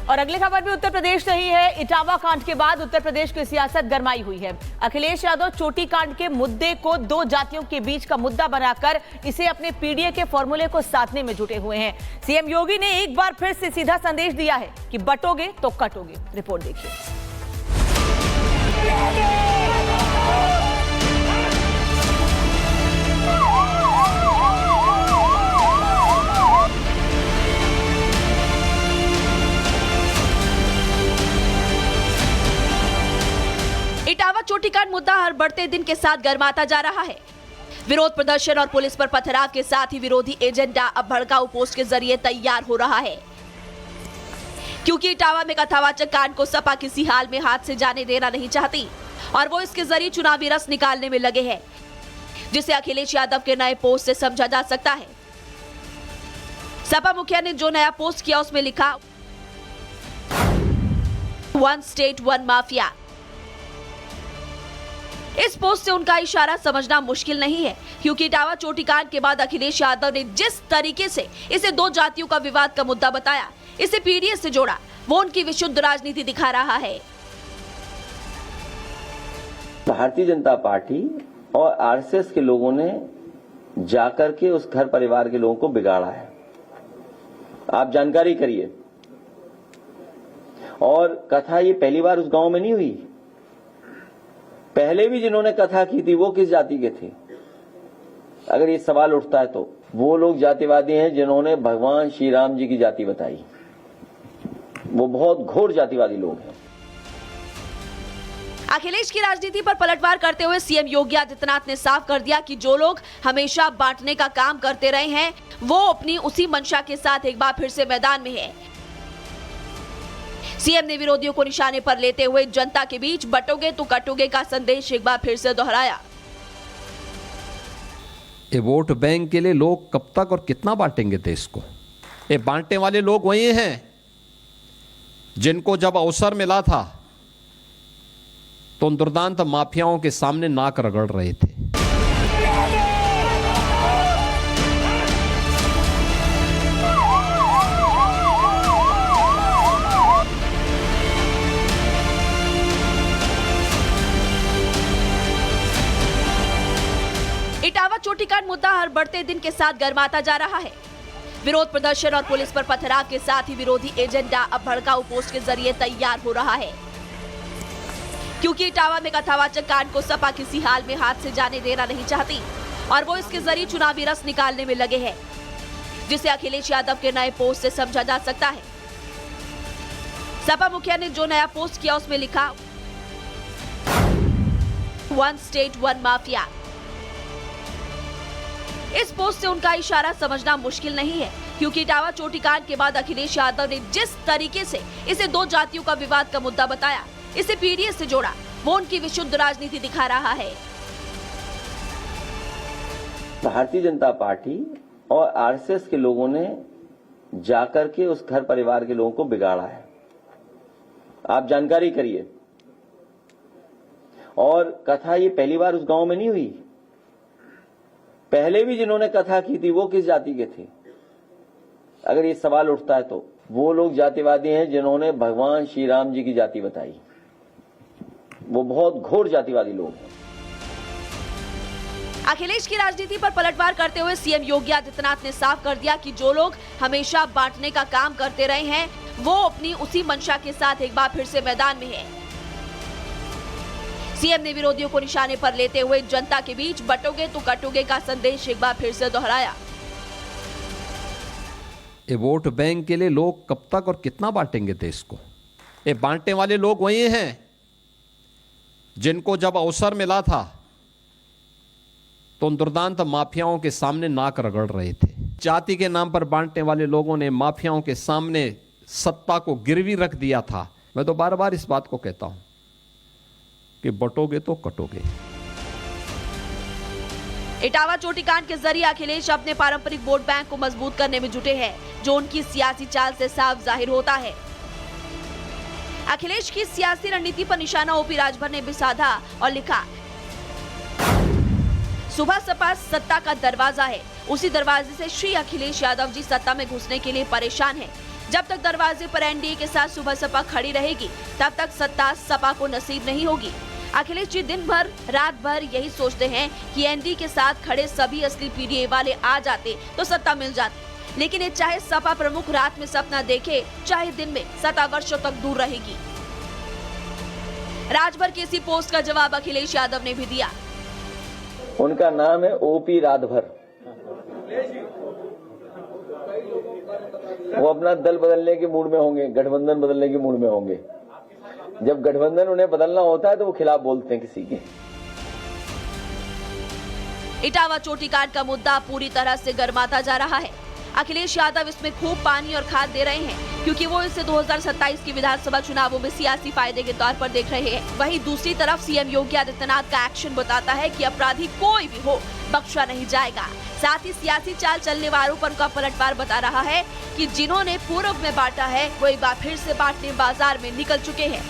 और अगली खबर भी उत्तर प्रदेश नहीं है। इटावा कांड के बाद उत्तर प्रदेश की सियासत गरमाई हुई है। अखिलेश यादव चोटी कांड के मुद्दे को दो जातियों के बीच का मुद्दा बनाकर इसे अपने पीडीए के फॉर्मूले को साधने में जुटे हुए हैं। सीएम योगी ने एक बार फिर से सीधा संदेश दिया है कि बटोगे तो कटोगे। रिपोर्ट देखिए। इटावा चोटीकांड मुद्दा हर बढ़ते दिन के साथ गर्माता जा रहा है। विरोध प्रदर्शन और पुलिस पर पथराव के साथ ही विरोधी एजेंडा अब भड़काऊ पोस्ट के जरिए तैयार हो रहा है, क्योंकि इटावा में कथावाचक कांड को सपा किसी हाल में हाथ से जाने देना नहीं चाहती और वो इसके जरिए चुनावी रस निकालने में लगे हैं, जिसे अखिलेश यादव के नए पोस्ट से समझा जा सकता है। सपा मुखिया ने जो नया पोस्ट किया उसमें लिखा, वन स्टेट वन माफिया। इस पोस्ट से उनका इशारा समझना मुश्किल नहीं है, क्योंकि इटावा चोटीकांड के बाद अखिलेश यादव ने जिस तरीके से इसे दो जातियों का विवाद का मुद्दा बताया, इसे पीडीए से जोड़ा, वो उनकी विशुद्ध राजनीति दिखा रहा है। भारतीय जनता पार्टी और आरएसएस के लोगों ने जाकर के उस घर परिवार के लोगों को बिगाड़ा है। आप जानकारी करिए। और कथा ये पहली बार उस गांव में नहीं हुई। पहले भी जिन्होंने कथा की थी वो किस जाति के थे? अगर ये सवाल उठता है तो वो लोग जातिवादी हैं जिन्होंने भगवान श्री राम जी की जाति बताई। वो बहुत घोर जातिवादी लोग हैं। अखिलेश की राजनीति पर पलटवार करते हुए सीएम योगी आदित्यनाथ ने साफ कर दिया कि जो लोग हमेशा बांटने का काम करते रहे हैं, वो अपनी उसी मंशा के साथ एक बार फिर से मैदान में है। सीएम ने विरोधियों को निशाने पर लेते हुए जनता के बीच बटोगे तो कटोगे का संदेश एक बार फिर से दोहराया। ये वोट बैंक के लिए लोग कब तक और कितना बांटेंगे देश को? ये बांटने वाले लोग वही हैं जिनको जब अवसर मिला था तो उन दुर्दांत माफियाओं के सामने नाक रगड़ रहे थे। इटावा चोटीकांड मुद्दा हर बढ़ते दिन के साथ गर्माता जा रहा है। विरोध प्रदर्शन और पुलिस पर पथराव के साथ ही विरोधी एजेंडा अब भड़काऊ पोस्ट के जरिए तैयार हो रहा है, क्योंकि इटावा में कथावाचक कांड को सपा किसी हाल में हाथ से जाने देना नहीं चाहती और वो इसके जरिए चुनावी रस निकालने में लगे हैं, जिसे अखिलेश यादव के नए पोस्ट से समझा जा सकता है। सपा मुखिया ने जो नया पोस्ट किया उसमें लिखा, वन स्टेट वन माफिया। इस पोस्ट से उनका इशारा समझना मुश्किल नहीं है, क्योंकि इटावा चोटीकांड के बाद अखिलेश यादव ने जिस तरीके से इसे दो जातियों का विवाद का मुद्दा बताया, इसे पीडीए से जोड़ा, वो उनकी विशुद्ध राजनीति दिखा रहा है। भारतीय जनता पार्टी और आरएसएस के लोगों ने जाकर के उस घर परिवार के लोगों को बिगाड़ा है। आप जानकारी करिए। और कथा ये पहली बार उस गांव में नहीं हुई। पहले भी जिन्होंने कथा की थी वो किस जाति के थे? अगर ये सवाल उठता है तो वो लोग जातिवादी हैं जिन्होंने भगवान श्री राम जी की जाति बताई। वो बहुत घोर जातिवादी लोग हैं। अखिलेश की राजनीति पर पलटवार करते हुए सीएम योगी आदित्यनाथ ने साफ कर दिया कि जो लोग हमेशा बांटने का काम करते रहे हैं, वो अपनी उसी मंशा के साथ एक बार फिर से मैदान में है। सीएम ने विरोधियों को निशाने पर लेते हुए जनता के बीच बटोगे तो कटोगे का संदेश एक बार फिर से दोहराया। ये वोट बैंक के लिए लोग कब तक और कितना बांटेंगे देश को? ये बांटने वाले लोग वही हैं जिनको जब अवसर मिला था तो उन दुर्दांत माफियाओं के सामने नाक रगड़ रहे थे। जाति के नाम पर बांटने वाले लोगों ने माफियाओं के सामने सत्ता को गिरवी रख दिया था। मैं तो बार बार इस बात को कहता हूं कि बटोगे तो कटोगे। इटावा चोटीकांड के जरिए अखिलेश अपने पारंपरिक वोट बैंक को मजबूत करने में जुटे हैं, जो उनकी सियासी चाल से साफ जाहिर होता है। अखिलेश की सियासी रणनीति पर निशाना ओपी राजभर ने भी साधा और लिखा, सुबह सपा सत्ता का दरवाजा है, उसी दरवाजे से श्री अखिलेश यादव जी सत्ता में घुसने के लिए परेशान हैं। जब तक दरवाजे पर एनडीए के साथ सुबह सपा खड़ी रहेगी, तब तक सत्ता सपा को नसीब नहीं होगी। अखिलेश जी दिन भर रात भर यही सोचते हैं कि एनडीए के साथ खड़े सभी असली पीडीए वाले आ जाते तो सत्ता मिल जाती। लेकिन ये चाहे सपा प्रमुख रात में सपना देखे, चाहे दिन में, सत्ता वर्षों तक दूर रहेगी। राजभर की इसी पोस्ट का जवाब अखिलेश यादव ने भी दिया। उनका नाम है ओपी राजभर। वो अपना दल बदलने के मूड में होंगे, गठबंधन बदलने के मूड में होंगे। जब गठबंधन उन्हें बदलना होता है तो वो खिलाफ बोलते हैं किसी के। इटावा चोटी कांड का मुद्दा पूरी तरह से गर्माता जा रहा है। अखिलेश यादव इसमें खूब पानी और खाद दे रहे हैं, क्योंकि वो इसे 2027 की विधानसभा चुनावों में सियासी फायदे के तौर पर देख रहे हैं। वहीं दूसरी तरफ सीएम योगी आदित्यनाथ का एक्शन बताता है कि अपराधी कोई भी हो, बख्शा नहीं जाएगा। साथ ही सियासी चाल चलने वालों पर उनका पलटवार बता रहा है कि जिन्होंने पूर्व में बांटा है, वो एक बार फिर से बांटने बाजार में निकल चुके हैं।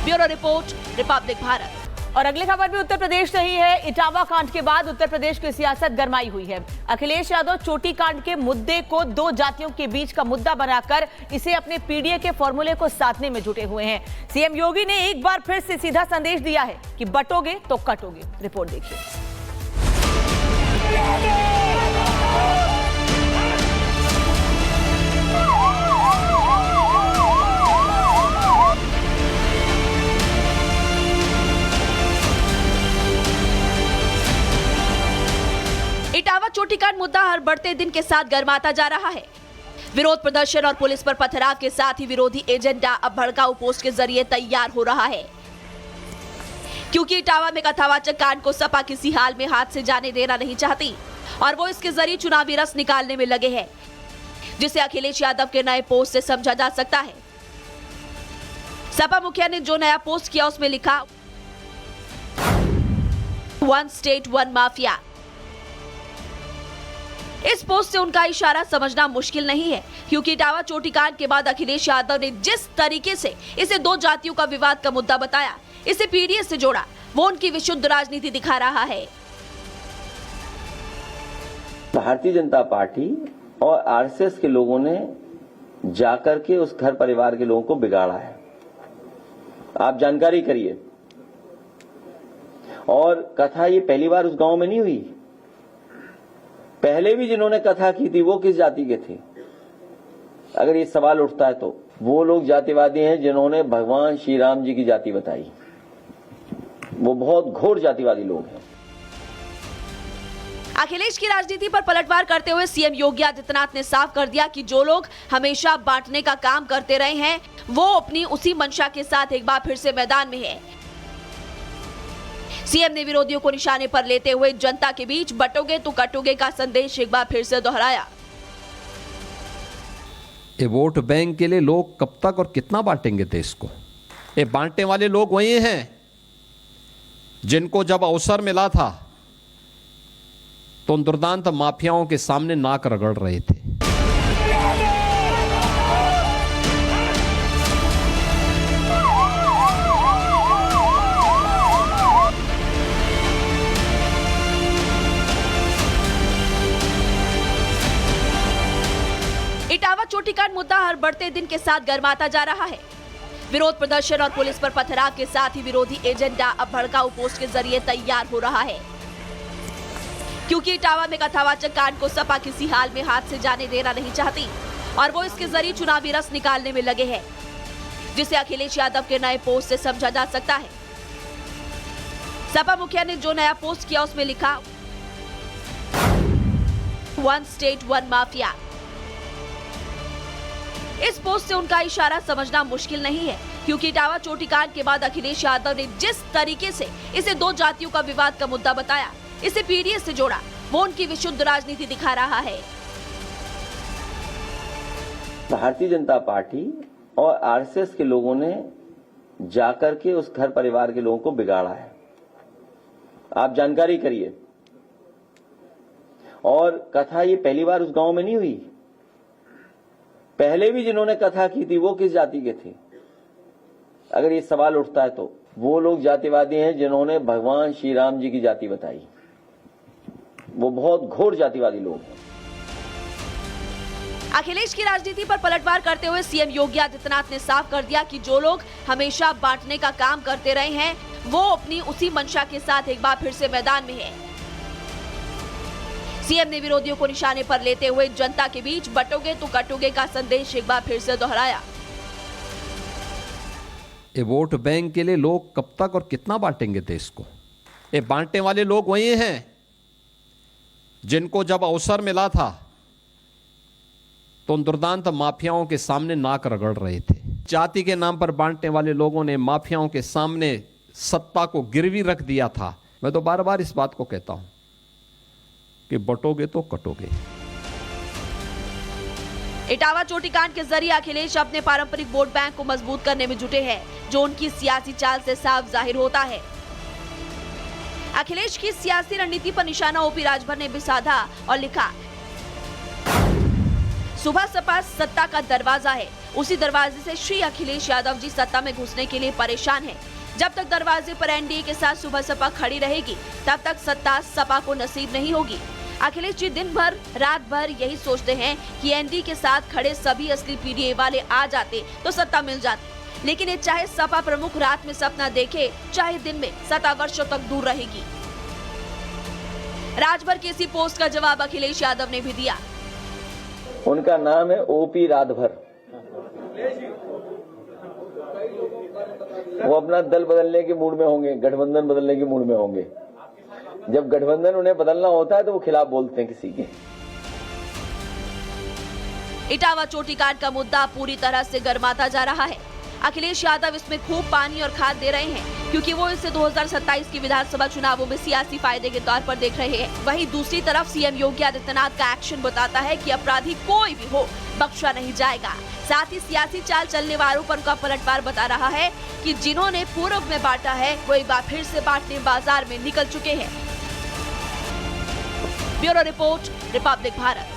Bureau report, Republic Bharat. और अगली खबर भी उत्तर प्रदेश से ही है। इटावा कांड के बाद उत्तर प्रदेश की सियासत गरमाई हुई है। अखिलेश यादव चोटी कांड के मुद्दे को दो जातियों के बीच का मुद्दा बनाकर इसे अपने पीडीए के फॉर्मूले को साधने में जुटे हुए हैं। सीएम योगी ने एक बार फिर से सीधा संदेश दिया है कि बटोगे तो कटोगे। रिपोर्ट देखिए। इटावा चोटीकांड मुद्दा हर बढ़ते दिन के साथ गर्माता जा रहा है। विरोध प्रदर्शन और पुलिस पर पथराव के साथ ही विरोधी एजेंडा अब भड़काऊ पोस्ट के जरिए तैयार हो रहा है, क्योंकि इटावा में कथावाचक कांड को सपा किसी हाल में हाथ से जाने देना नहीं चाहती और वो इसके जरिए चुनावी रस निकालने में लगे हैं, जिसे अखिलेश यादव के नए पोस्ट से समझा जा सकता है। सपा मुखिया ने जो नया पोस्ट किया उसमें लिखा, वन स्टेट वन माफिया। इस पोस्ट से उनका इशारा समझना मुश्किल नहीं है, क्योंकि इटावा चोटीकांड के बाद अखिलेश यादव ने जिस तरीके से इसे दो जातियों का विवाद का मुद्दा बताया, इसे पीडीए से जोड़ा, वो उनकी विशुद्ध राजनीति दिखा रहा है। भारतीय जनता पार्टी और आरएसएस के लोगों ने जाकर के उस घर परिवार के लोगों को बिगाड़ा है। आप जानकारी करिए। और कथा ये पहली बार उस गांव में नहीं हुई। पहले भी जिन्होंने कथा की थी वो किस जाति के थे? अगर ये सवाल उठता है तो वो लोग जातिवादी हैं जिन्होंने भगवान श्री राम जी की जाति बताई। वो बहुत घोर जातिवादी लोग हैं। अखिलेश की राजनीति पर पलटवार करते हुए सीएम योगी आदित्यनाथ ने साफ कर दिया कि जो लोग हमेशा बांटने का काम करते रहे हैं, वो अपनी उसी मंशा के साथ एक बार फिर से मैदान में है। सीएम ने विरोधियों को निशाने पर लेते हुए जनता के बीच बटोगे तो कटोगे का संदेश एक बार फिर से दोहराया। ये वोट बैंक के लिए लोग कब तक और कितना बांटेंगे देश को? ये बांटने वाले लोग वही हैं जिनको जब अवसर मिला था तो उन दुर्दांत माफियाओं के सामने नाक रगड़ रहे थे। इटावा चोटीकांड मुद्दा हर बढ़ते दिन के साथ गर्माता जा रहा है। विरोध प्रदर्शन और पुलिस पर पथराव के साथ ही विरोधी एजेंडा अब भड़काऊ पोस्ट के जरिए तैयार हो रहा है, क्योंकि इटावा में कथावाचक कांड को सपा किसी हाल में हाथ से जाने देना नहीं चाहती और वो इसके जरिए चुनावी रस निकालने में लगे हैं, जिसे अखिलेश यादव के नए पोस्ट से समझा जा सकता है। सपा मुखिया ने जो नया पोस्ट किया उसमें लिखा, वन स्टेट वन माफिया। इस पोस्ट से उनका इशारा समझना मुश्किल नहीं है, क्योंकि इटावा चोटीकांड के बाद अखिलेश यादव ने जिस तरीके से इसे दो जातियों का विवाद का मुद्दा बताया, इसे पीडीए से जोड़ा, वो उनकी विशुद्ध राजनीति दिखा रहा है। भारतीय जनता पार्टी और आरएसएस के लोगों ने जाकर के उस घर परिवार के लोगों को बिगाड़ा है। आप जानकारी करिए। और कथा ये पहली बार उस गांव में नहीं हुई। पहले भी जिन्होंने कथा की थी वो किस जाति के थे? अगर ये सवाल उठता है तो वो लोग जातिवादी हैं जिन्होंने भगवान श्री राम जी की जाति बताई। वो बहुत घोर जातिवादी लोग हैं। अखिलेश की राजनीति पर पलटवार करते हुए सीएम योगी आदित्यनाथ ने साफ कर दिया कि जो लोग हमेशा बांटने का काम करते रहे हैं वो अपनी उसी मंशा के साथ एक बार फिर से मैदान में है। सीएम ने विरोधियों को निशाने पर लेते हुए जनता के बीच बटोगे तो कटोगे का संदेश एक बार फिर से दोहराया। ये वोट बैंक के लिए लोग कब तक और कितना बांटेंगे देश को? ये बांटने वाले लोग वही हैं जिनको जब अवसर मिला था तो उन दुर्दांत माफियाओं के सामने नाक रगड़ रहे थे। जाति के नाम पर बांटने वाले लोगों ने माफियाओं के सामने सत्ता को गिरवी रख दिया था। मैं तो बार बार इस बात को कहता हूं कि बटोगे तो कटोगे। इटावा चोटी कांड के जरिए अखिलेश अपने पारंपरिक वोट बैंक को मजबूत करने में जुटे हैं, जो उनकी सियासी चाल से साफ जाहिर होता है। अखिलेश की सियासी रणनीति पर निशाना ओपी राजभर ने भी साधा और लिखा, सुबह सपा सत्ता का दरवाजा है, उसी दरवाजे से श्री अखिलेश यादव जी सत्ता में घुसने के लिए परेशान हैं। जब तक दरवाजे पर एनडीए के साथ सुबह सपा खड़ी रहेगी तब तक सत्ता सपा को नसीब नहीं होगी। अखिलेश जी दिन भर रात भर यही सोचते हैं कि एनडीए के साथ खड़े सभी असली पीडीए वाले आ जाते तो सत्ता मिल जाती, लेकिन ये चाहे सपा प्रमुख रात में सपना देखे चाहे दिन में, सत्ता वर्षों तक दूर रहेगी। राजभर की इसी पोस्ट का जवाब अखिलेश यादव ने भी दिया। उनका नाम है ओपी राजभर। वो अपना दल बदलने के मूड में होंगे, गठबंधन बदलने के मूड में होंगे। जब गठबंधन उन्हें बदलना होता है तो वो खिलाफ बोलते हैं किसी के। इटावा चोटी कांड का मुद्दा पूरी तरह से गर्माता जा रहा है। अखिलेश यादव इसमें खूब पानी और खाद दे रहे हैं क्योंकि वो इसे 2027 की विधानसभा चुनावों में सियासी फायदे के तौर पर देख रहे हैं। वहीं दूसरी तरफ सीएम योगी आदित्यनाथ का एक्शन बताता है कि अपराधी कोई भी हो बख्शा नहीं जाएगा। साथ ही सियासी चाल चलने वालों पर उनका पलटवार बता रहा है कि जिन्होंने पूर्व में बांटा है वो एक बार फिर से बांटने बाजार में निकल चुके हैं। Bureau report, Republic Bharat.